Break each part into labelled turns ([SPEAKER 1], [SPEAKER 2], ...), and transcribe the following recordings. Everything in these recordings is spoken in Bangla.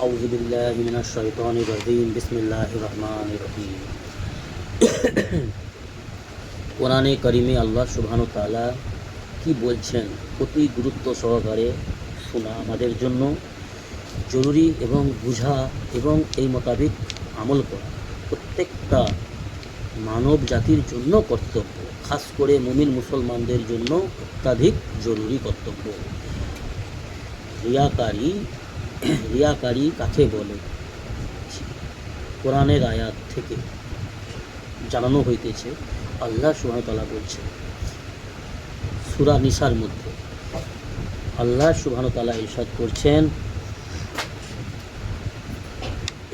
[SPEAKER 1] আউযু বিল্লাহি মিনাশ শাইতানির রাজিম বিসমিল্লাহির রহমানির রহিম। কোরআনে কারিমে আল্লাহ সুবহানাহু ওয়া তাআলা কি বলছেন অতি গুরুত্ব সহকারে শোনা আমাদের জন্য জরুরি এবং বুঝা এবং এই মোতাবেক আমল করা প্রত্যেকটা মানব জাতির জন্য কর্তব্য, খাস করে মুমিন মুসলমানদের জন্য অত্যাধিক জরুরি কর্তব্য। রিয়াকারী কাকে বলে? কোরআনের আয়াত থেকে জানানো হইতেছে। আল্লাহ সুবহানাহু ওয়া তাআলা বলছেন সূরা নিসার মধ্যে, আল্লাহ সুবহানাহু ওয়া তাআলা ইরশাদ করছেন,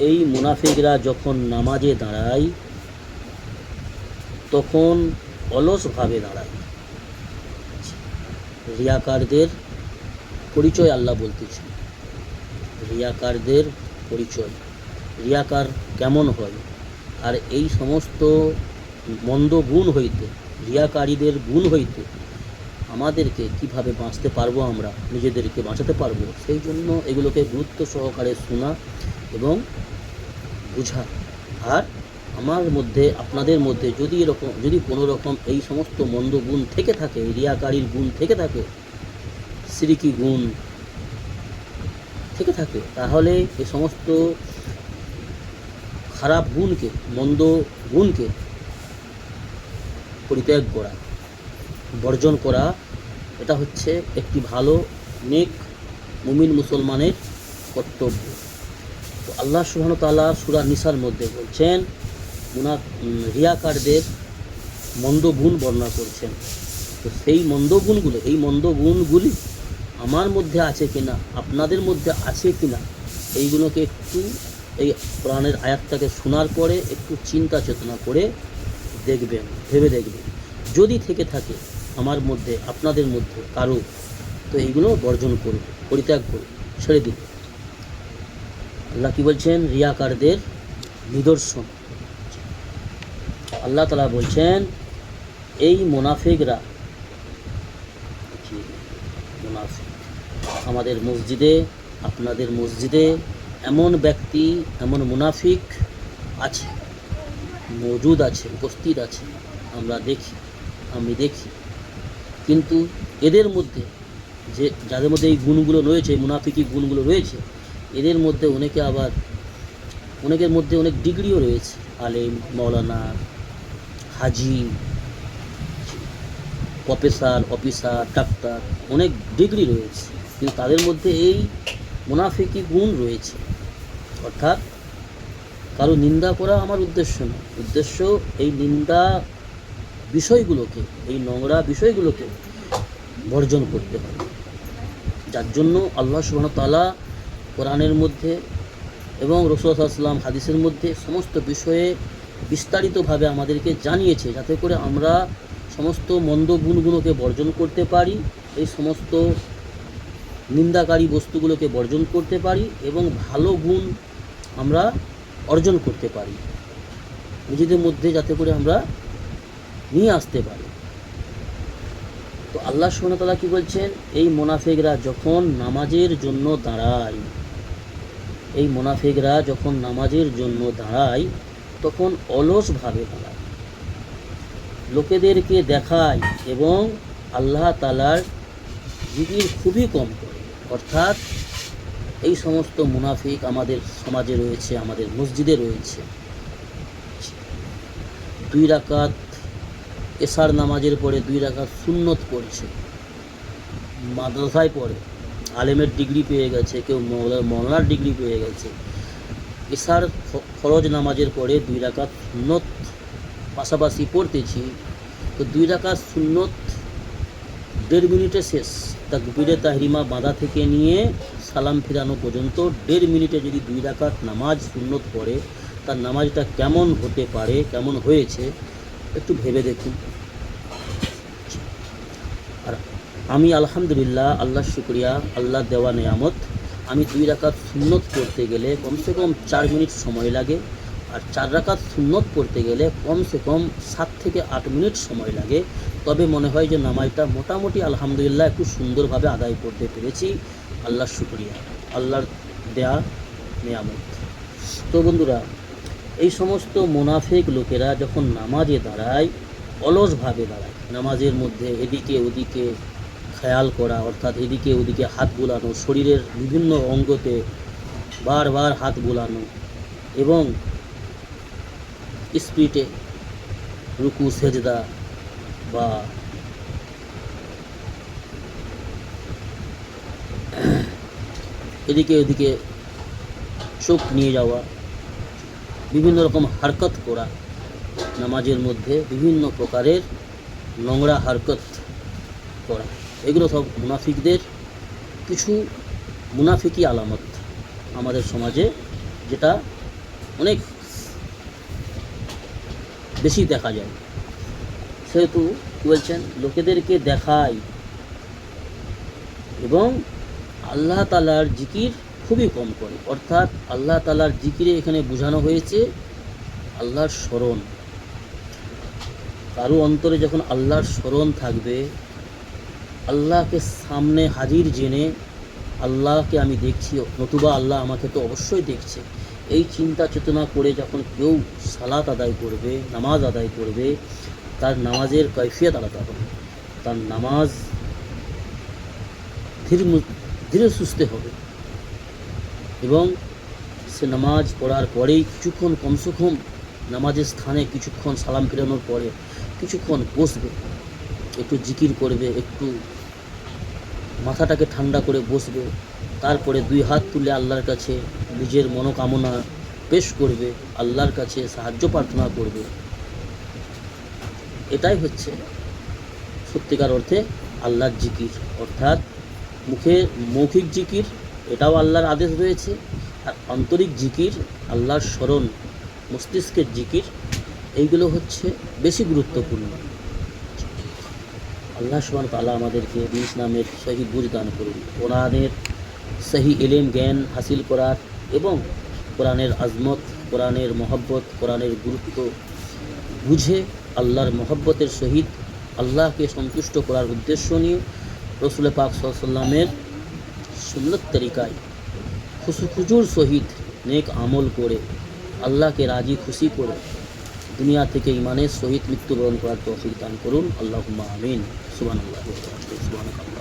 [SPEAKER 1] এই মুনাফিকরা যখন নামাজে দাঁড়ায় তখন অলসভাবে দাঁড়ায়। রিয়াকারদের পরিচয় আল্লাহ বলতেছেন, রিয়াকারদের পরিচয়, রিয়াকার কেমন হয়, আর এই সমস্ত মন্দ গুণ হইতে, রিয়াকারীদের গুণ হইতে আমাদেরকে কিভাবে বাঁচতে পারবো, আমরা নিজেদেরকে বাঁচাতে পারবো, সেই জন্য এগুলোকে গুরুত্ব সহকারে শোনা এবং বুঝা। আর আমার মধ্যে, আপনাদের মধ্যে যদি কোনো রকম এই সমস্ত মন্দ গুণ থেকে থাকে, রিয়াকারীর গুণ থেকে থাকে, শিরকি গুণ থেকে থাকে, তাহলে এই সমস্ত খারাপ গুণকে, মন্দ গুণকে পরিত্যাগ করা, বর্জন করা, এটা হচ্ছে একটি ভালো নেক মুমিন মুসলমানের কর্তব্য। তো আল্লাহ সুবহানাহু ওয়া তাআলা সূরা নিসার মধ্যে বলছেন, রিয়াকারদের মন্দ গুণ বর্ণনা করছেন। তো সেই মন্দ গুণগুলো, এই মন্দ গুণগুলি আমার মধ্যে আছে কিনা, আপনাদের মধ্যে আছে কিনা, এইগুলোকে একটু এই কোরআনের আয়াতটাকে শোনার পরে একটু চিন্তা চেতনা করে দেখবেন, ভেবে দেখবেন। যদি থেকে থাকে আমার মধ্যে, আপনাদের মধ্যে কারো, তো এইগুলো বর্জন করুন, পরিত্যাগ করুন, ছেড়ে দিন। আল্লাহ কি বলছেন? রিয়াকারদের নিদর্শন আল্লাহ তাআলা বলছেন, এই মুনাফিকরা, আমাদের মসজিদে, আপনাদের মসজিদে এমন ব্যক্তি, এমন মুনাফিক আছে, মজুদ আছে, উপস্থিত আছে, আমি দেখি। কিন্তু এদের মধ্যে যাদের মধ্যে এই গুণগুলো রয়েছে, মুনাফিকি গুণগুলো রয়েছে, এদের মধ্যে অনেকের মধ্যে অনেক ডিগ্রিও রয়েছে, আলেম, মাওলানা, হাজি, প্রফেসর, অফিসার, ডাক্তার, অনেক ডিগ্রি রয়েছে, কিন্তু তাদের মধ্যে এই মুনাফিকি গুণ রয়েছে। অর্থাৎ কারো নিন্দা করা আমার উদ্দেশ্য না, উদ্দেশ্য এই নিন্দা বিষয়গুলোকে, এই নোংরা বিষয়গুলোকে বর্জন করতে হবে। যার জন্য আল্লাহ সুবহানাহু ওয়া তাআলা কোরআনের মধ্যে এবং রাসূল সাল্লাল্লাহু আলাইহি ওয়াসাল্লাম হাদিসের মধ্যে সমস্ত বিষয়ে বিস্তারিতভাবে আমাদেরকে জানিয়েছে, যাতে করে আমরা সমস্ত মন্দ গুণগুলোকে বর্জন করতে পারি, এই সমস্ত নিন্দাকারী বস্তুগুলোকে বর্জন করতে পারি এবং ভালো গুণ আমরা অর্জন করতে পারি নিজেদের মধ্যে, যাতে করে আমরা নিয়ে আসতে পারি। তো আল্লাহ সুবহানাহু ওয়া তাআলা কি বলছেন? এই মুনাফিকরা যখন নামাজের জন্য দাঁড়ায়, এই মুনাফিকরা যখন নামাজের জন্য দাঁড়ায় তখন অলসভাবে দাঁড়ায়, লোকেদেরকে দেখায় এবং আল্লাহ তাআলার জিকির খুবই কম করে। অর্থাৎ এই সমস্ত মুনাফিক আমাদের সমাজে রয়েছে, আমাদের মসজিদে রয়েছে। 2 রাকাত এশার নামাজের পরে 2 রাকাত সুন্নত পড়ছে, মাদ্রাসায় পড়ে, আলেমের ডিগ্রি পেয়ে গেছে, কেউ মওলানার ডিগ্রি পেয়ে গেছে। এশার ফরজ নামাজের পরে 2 রাকাত সুন্নত পাশাপাশি পড়তেছি, তো 2 রাকাত সুন্নত 1.5 মিনিটে শেষ। তাকবীরে তাহরিমা বাঁধা থেকে নিয়ে সালাম ফিরানো পর্যন্ত 1.5 মিনিটে যদি 2 রাকাত নামাজ সুন্নত পড়ে, তার নামাজটা কেমন হতে পারে, কেমন হয়েছে একটু ভেবে দেখুন। আর আমি আলহামদুলিল্লাহ, আল্লাহর শুকরিয়া, আল্লাহ দেওয়া নেয়ামত, আমি 2 রাকাত সুন্নত পড়তে গেলে কমসে কম 4 মিনিট সময় লাগে, আর 4 রাকাত সুন্নত পড়তে গেলে কমসে কম 7 থেকে 8 মিনিট সময় লাগে। তবে মনে হয় যে নামাজটা মোটামুটি আলহামদুলিল্লাহ একটু সুন্দরভাবে আদায় করতে পেরেছি। আল্লাহর শুকরিয়া, আল্লাহর দেয়া নিয়ামত। তো বন্ধুরা, এই সমস্ত মুনাফিক লোকেরা যখন নামাজে দাঁড়ায়, অলসভাবে দাঁড়ায়, নামাজের মধ্যে এদিকে ওদিকে খেয়াল করা, অর্থাৎ এদিকে ওদিকে হাত বুলানো, শরীরের বিভিন্ন অঙ্গতে বারবার হাত বুলানো এবং স্পিডে রুকু সেজদা বা এদিকে ওদিকে চোখ নিয়ে যাওয়া, বিভিন্ন রকম হারকত করা, নামাজের মধ্যে বিভিন্ন প্রকারের নোংরা হারকত করা, এগুলো সব মুনাফিকদের কিছু মুনাফিকি আলামত আমাদের সমাজে, যেটা অনেক বেশি দেখা যায়। সেহেতু কী বলছেন, লোকেদেরকে দেখায় এবং আল্লাহ তাআলার জিকির খুবই কম করে। অর্থাৎ আল্লাহ তাআলার জিকিরে এখানে বোঝানো হয়েছে আল্লাহর স্মরণ। কারো অন্তরে যখন আল্লাহর স্মরণ থাকবে, আল্লাহকে সামনে হাজির জেনে আল্লাহকে আমি দেখছি, নতুবা আল্লাহ আমাকে তো অবশ্যই দেখছে, এই চিন্তা চেতনা করে যখন কেউ সালাত আদায় করবে, নামাজ আদায় করবে, তার নামাজের কৈফিয়ত আলাদা হবে। তার নামাজ ধীরে সুস্থে হবে এবং সে নামাজ পড়ার পরেই কিছুক্ষণ, কমসে কম নামাজের স্থানে কিছুক্ষণ সালাম ফেরানোর পরে কিছুক্ষণ বসবে, একটু জিকির করবে, একটু মাথাটাকে ঠান্ডা করে বসবে, তারপরে দুই হাত তুলে আল্লাহর কাছে নিজের মনোকামনা পেশ করবে, আল্লাহর কাছে সাহায্য প্রার্থনা করবে। এটাই হচ্ছে সত্যিকার অর্থে আল্লাহর জিকির। অর্থাৎ মৌখিক জিকির, এটাও আল্লাহর আদেশ রয়েছে, আর আন্তরিক জিকির, আল্লাহর স্মরণ, মস্তিষ্কের জিকির, এইগুলো হচ্ছে বেশি গুরুত্বপূর্ণ। আল্লাহ সুবহানাহু ওয়া তাআলা আমাদেরকে দ্বীন ইসলামের সহি বুঝ দান করুন, কোরআনের সহি ইলম জ্ঞান হাসিল করার এবং কোরআনের আজমত, কোরআনের মহব্বত, কোরআনের গুরুত্ব বুঝে আল্লাহর মহব্বতের সহিত আল্লাহকে সন্তুষ্ট করার উদ্দেশ্য নিয়ে রাসূল পাক সাল্লাল্লাহু আলাইহি ওয়াসাল্লামের সুন্নত তরিকায় খুজুর সহিত নেক আমল করে আল্লাহকে রাজি খুশি করে দুনিয়া থেকে ইমানের সহিত মৃত্যুবরণ করার তৌফিক দান করুন। আল্লাহুম্মা আমিন। সুবহানাল্লাহ।